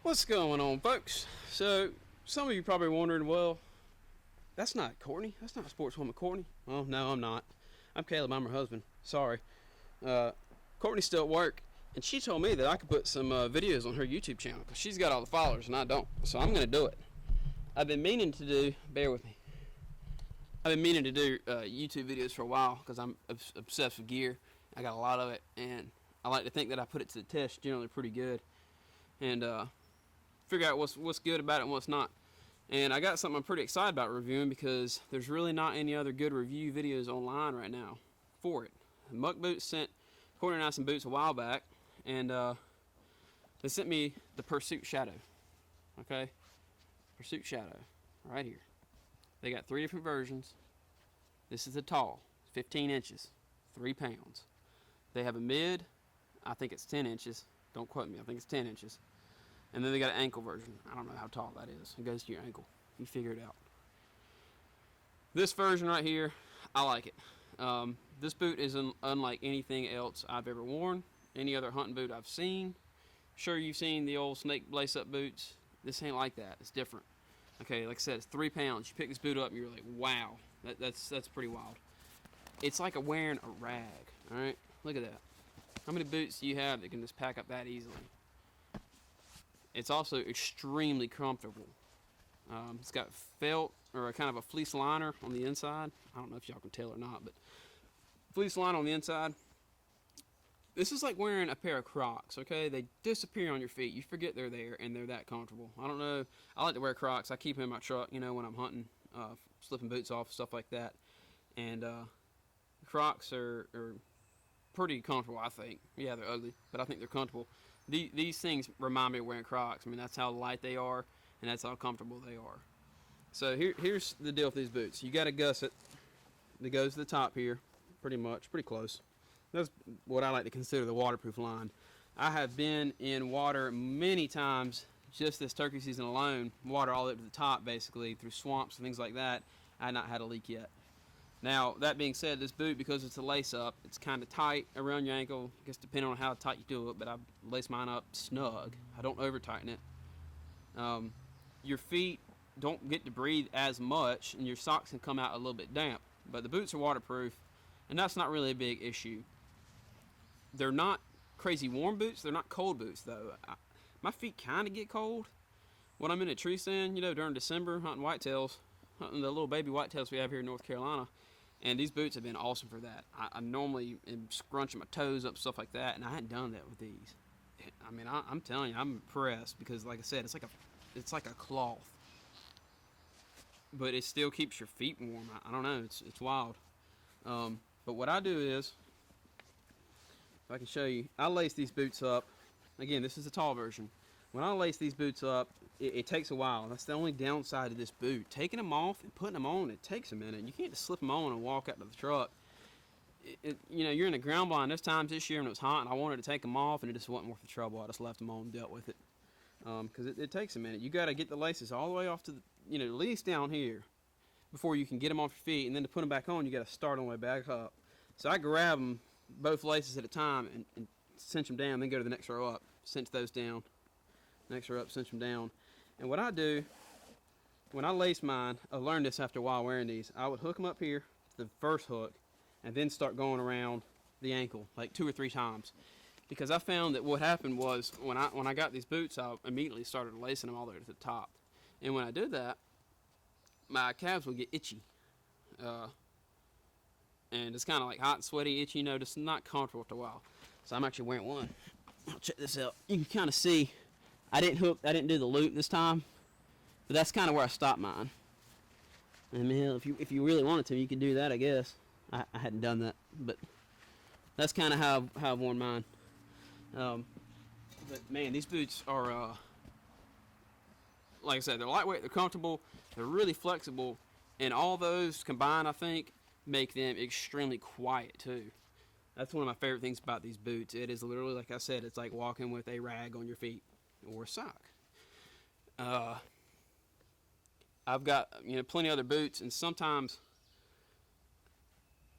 What's going on, folks? So, some of you probably wondering, well, that's not Courtney. That's not sportswoman Courtney. Well, no, I'm not. I'm Caleb. I'm her husband. Sorry. Courtney's still at work, and she told me that I could put some videos on her YouTube channel because she's got all the followers and I don't. So I'm going to do it. I've been meaning to do, bear with me, I've been meaning to do YouTube videos for a while because I'm obsessed with gear. I got a lot of it, and I like to think that I put it to the test generally pretty good. And figure out what's good about it and what's not. And I got something I'm pretty excited about reviewing because there's really not any other good review videos online right now for it. Muck Boots sent Courtney and I some boots a while back, and they sent me the Pursuit Shadow. Okay? Pursuit Shadow. Right here. They got 3 different versions. This is the tall, 15 inches, 3 pounds. They have a mid, I think it's 10 inches. Don't quote me, I think it's 10 inches. And then they got an ankle version. I don't know how tall that is. It goes to your ankle. You figure it out. This version right here, I like it. This boot is unlike anything else I've ever worn. Any other hunting boot I've seen. Sure, you've seen the old snake lace-up boots. This ain't like that. It's different. Okay, like I said, it's 3 pounds. You pick this boot up and you're like, wow. That's pretty wild. It's like wearing a rag. Alright? Look at that. How many boots do you have that can just pack up that easily? It's also extremely comfortable. It's got felt, or a kind of a fleece liner on the inside. I don't know if y'all can tell or not, but fleece liner on the inside. This is like wearing a pair of Crocs, okay? They disappear on your feet. You forget they're there, and they're that comfortable. I don't know. I like to wear Crocs. I keep them in my truck, you know, when I'm hunting, slipping boots off, stuff like that. And Crocs are pretty comfortable, I think. Yeah, they're ugly, but I think they're comfortable. These things remind me of wearing Crocs. I mean, that's how light they are, and that's how comfortable they are. So here's the deal with these boots. You got a gusset that goes to the top here, pretty close. That's what I like to consider the waterproof line. I have been in water many times, just this turkey season alone, water all the way up to the top, basically, through swamps and things like that. I have not had a leak yet. Now, that being said, this boot, because it's a lace-up, it's kind of tight around your ankle. I guess depending on how tight you do it, but I lace mine up snug. I don't over-tighten it. Your feet don't get to breathe as much, and your socks can come out a little bit damp. But the boots are waterproof, and that's not really a big issue. They're not crazy warm boots. They're not cold boots, though. My feet kind of get cold when I'm in a tree stand, you know, during December, hunting whitetails, hunting the little baby whitetails we have here in North Carolina. And these boots have been awesome for that. I normally am scrunching my toes up, stuff like that, and I hadn't done that with these. I mean, I'm telling you, I'm impressed because, like I said, it's like a cloth, but it still keeps your feet warm. I don't know, it's wild. But what I do is, if I can show you, I lace these boots up. Again, this is the tall version. When I lace these boots up, it takes a while. That's the only downside of this boot. Taking them off and putting them on, it takes a minute. You can't just slip them on and walk out to the truck. You know, you're in the ground blind. There's times this year when it was hot and I wanted to take them off and it just wasn't worth the trouble. I just left them on and dealt with it. Because it takes a minute. You got to get the laces all the way off to the, you know, at least down here before you can get them off your feet. And then to put them back on, you got to start on the way back up. So I grab them, both laces at a time, and cinch them down, then go to the next row up, cinch those down. Next row up, cinch them down. And what I do, when I lace mine, I learned this after a while wearing these, I would hook them up here, the first hook, and then start going around the ankle, like 2 or 3 times. Because I found that what happened was, when I got these boots, I immediately started lacing them all the way to the top. And when I did that, my calves would get itchy. And it's kind of like hot and sweaty, itchy, you know, just not comfortable after a while. So I'm actually wearing one. I'll check this out. You can kind of see, I didn't do the loop this time, but that's kind of where I stopped mine. I mean, if you really wanted to, you could do that, I guess. I hadn't done that, but that's kind of how I've worn mine. But man, these boots are, like I said, they're lightweight, they're comfortable, they're really flexible, and all those combined, I think, make them extremely quiet too. That's one of my favorite things about these boots. It is literally, like I said, it's like walking with a rag on your feet or a sock. I've got, you know, plenty of other boots, and sometimes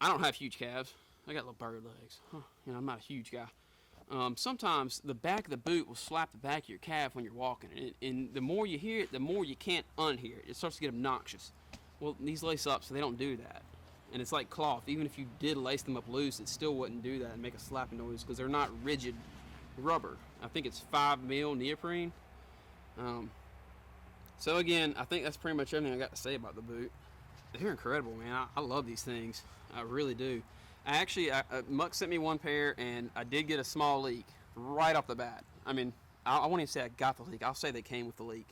I don't have huge calves. I got little bird legs. You know, I'm not a huge guy. sometimes the back of the boot will slap the back of your calf when you're walking, and the more you hear it, the more you can't unhear it. It starts to get obnoxious. Well, these lace ups, they don't do that. And it's like cloth. Even if you did lace them up loose, it still wouldn't do that and make a slapping noise because they're not rigid rubber. I think it's 5 mil neoprene. So again, I think that's pretty much everything I got to say about the boot. They're incredible, man. I love these things. I really do. Muck sent me one pair, and I did get a small leak right off the bat. I mean, I won't even say I got the leak. I'll say they came with the leak.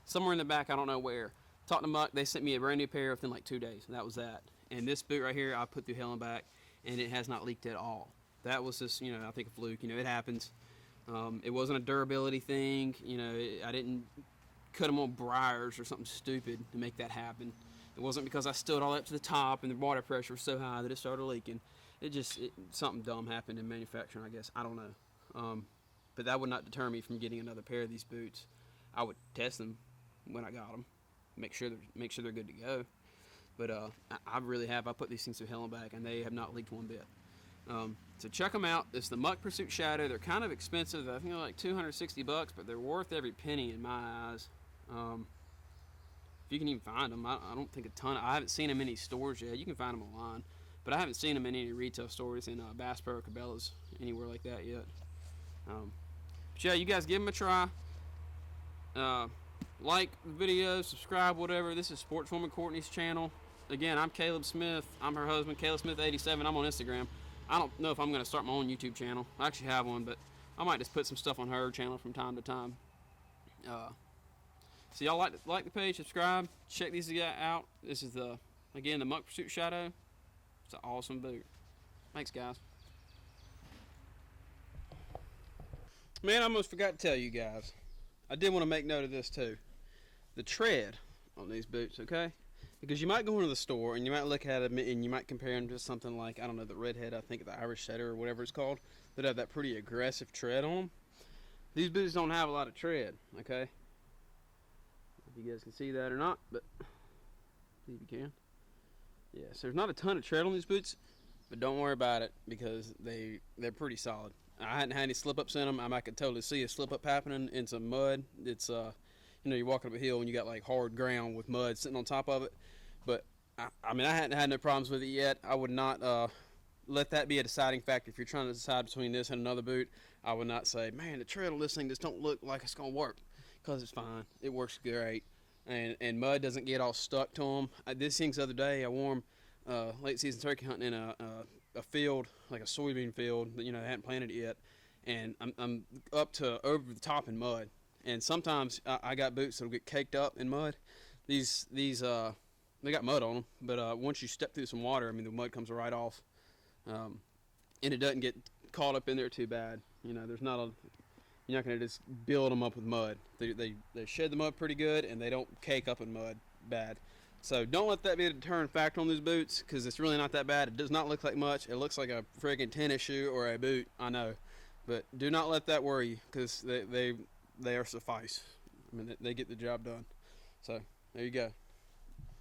Somewhere in the back, I don't know where. Talked to Muck, they sent me a brand new pair within like 2 days, and that was that. And this boot right here, I put through hell and back, and it has not leaked at all. That was just, I think a fluke. It happens. It wasn't a durability thing. I didn't cut them on briars or something stupid to make that happen. It wasn't because I stood all up to the top and the water pressure was so high that it started leaking. Something dumb happened in manufacturing, I guess. I don't know. But that would not deter me from getting another pair of these boots. I would test them when I got them, make sure they're good to go. But I really have. I put these things through hell and back, and they have not leaked one bit. So check them out. It's the Muck Pursuit Shadow. They're kind of expensive. I think they're like $260, but they're worth every penny in my eyes. If you can even find them, I don't think a ton. I haven't seen them in any stores yet. You can find them online, but I haven't seen them in any retail stores in Bass Pro or Cabela's, anywhere like that yet. But yeah, you guys give them a try. Like the video, subscribe, whatever. This is Sportswoman Courtney's channel. Again, I'm Caleb Smith. I'm her husband, Caleb Smith 87. I'm on Instagram. I don't know if I'm going to start my own YouTube channel. I actually have one, but I might just put some stuff on her channel from time to time. So y'all like the page, subscribe, check these guys out. This is the Muck Pursuit Shadow. It's an awesome boot. Thanks, guys. Man, I almost forgot to tell you guys. I did want to make note of this too. The tread on these boots, okay? Because you might go into the store and you might look at them and you might compare them to something like, I don't know, the Redhead, I think the Irish Setter or whatever it's called, that have that pretty aggressive tread on them. These boots don't have a lot of tread, okay? If you guys can see that or not, but see if you can. Yeah, so there's not a ton of tread on these boots, but don't worry about it because they're pretty solid. I hadn't had any slip-ups in them. I could totally see a slip-up happening in some mud. It's you're walking up a hill and you got like hard ground with mud sitting on top of it. But I hadn't had no problems with it yet. I would not let that be a deciding factor. If you're trying to decide between this and another boot, I would not say, man, the tread on this thing just don't look like it's gonna work, because it's fine. It works great, and mud doesn't get all stuck to them. This things the other day, I wore them late season turkey hunting in a field, like a soybean field that they hadn't planted it yet, and I'm up to over the top in mud. And sometimes I got boots that'll get caked up in mud. These they got mud on them, but once you step through some water, the mud comes right off, and it doesn't get caught up in there too bad. There's not a You're not going to just build them up with mud. They shed them up pretty good, and they don't cake up in mud bad. So don't let that be a deterrent factor on these boots, because it's really not that bad. It does not look like much. It looks like a friggin' tennis shoe or a boot, I know. But do not let that worry you, because they are suffice. They get the job done. So there you go.